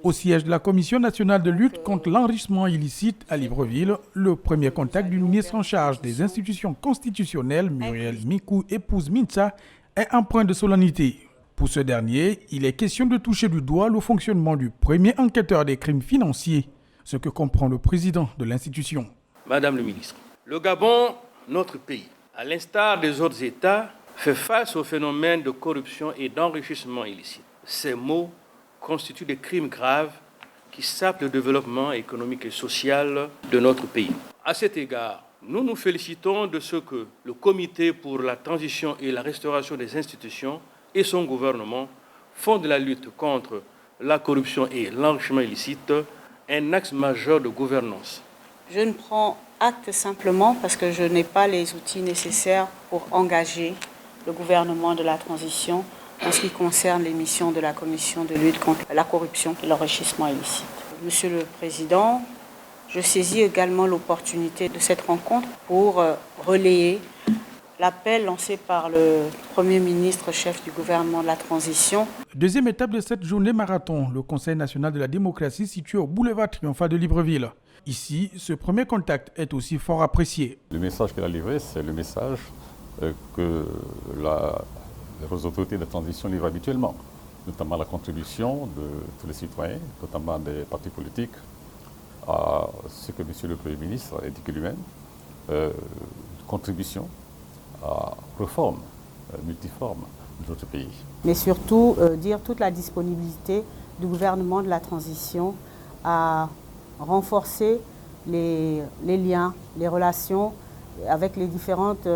Au siège de la Commission nationale de lutte contre l'enrichissement illicite à Libreville, le premier contact du ministre en charge des institutions constitutionnelles, Muriel Mikou, épouse Mintsa, est empreint de solennité. Pour ce dernier, il est question de toucher du doigt le fonctionnement du premier enquêteur des crimes financiers, ce que comprend le président de l'institution. Madame le ministre, le Gabon, notre pays, à l'instar des autres États, fait face au phénomène de corruption et d'enrichissement illicite. Ces mots constituent des crimes graves qui sapent le développement économique et social de notre pays. À cet égard, nous nous félicitons de ce que le Comité pour la transition et la restauration des institutions et son gouvernement font de la lutte contre la corruption et l'enrichissement illicite un axe majeur de gouvernance. Je ne prends acte simplement parce que je n'ai pas les outils nécessaires pour engager le gouvernement de la transition en ce qui concerne les missions de la Commission de lutte contre la corruption et l'enrichissement illicite. Monsieur le Président, je saisis également l'opportunité de cette rencontre pour relayer l'appel lancé par le Premier ministre, chef du gouvernement de la transition. Deuxième étape de cette journée marathon, le Conseil national de la démocratie situé au boulevard Triomphal de Libreville. Ici, ce premier contact est aussi fort apprécié. Le message qu'elle a livré, c'est le message que les autorités de transition livrent habituellement, notamment la contribution de tous les citoyens, notamment des partis politiques, à ce que M. le Premier ministre a indiqué lui-même, contribution à réforme multiforme de notre pays. Mais surtout, dire toute la disponibilité du gouvernement de la transition à renforcer les liens, les relations avec les différentes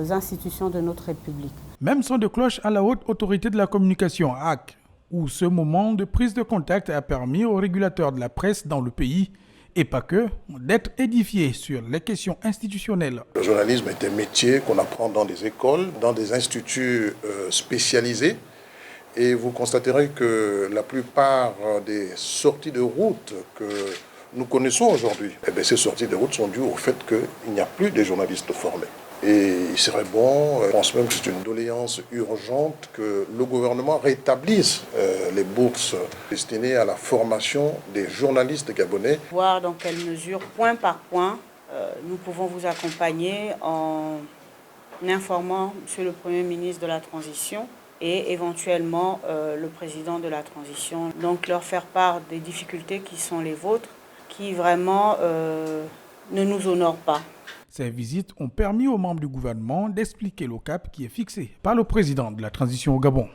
institutions de notre République. Même son de cloche à la haute autorité de la communication, HAC, où ce moment de prise de contact a permis aux régulateurs de la presse dans le pays, et pas que, d'être édifiés sur les questions institutionnelles. Le journalisme est un métier qu'on apprend dans des écoles, dans des instituts spécialisés. Et vous constaterez que la plupart des sorties de route que nous connaissons aujourd'hui, ces sorties de route sont dues au fait qu'il n'y a plus de journalistes formés. Et il serait bon, je pense même que c'est une doléance urgente, que le gouvernement rétablisse les bourses destinées à la formation des journalistes gabonais. Voir dans quelle mesure, point par point, nous pouvons vous accompagner en informant M. le Premier ministre de la Transition et éventuellement le président de la Transition. Donc leur faire part des difficultés qui sont les vôtres, qui vraiment ne nous honorent pas. Ces visites ont permis aux membres du gouvernement d'expliquer le cap qui est fixé par le président de la transition au Gabon.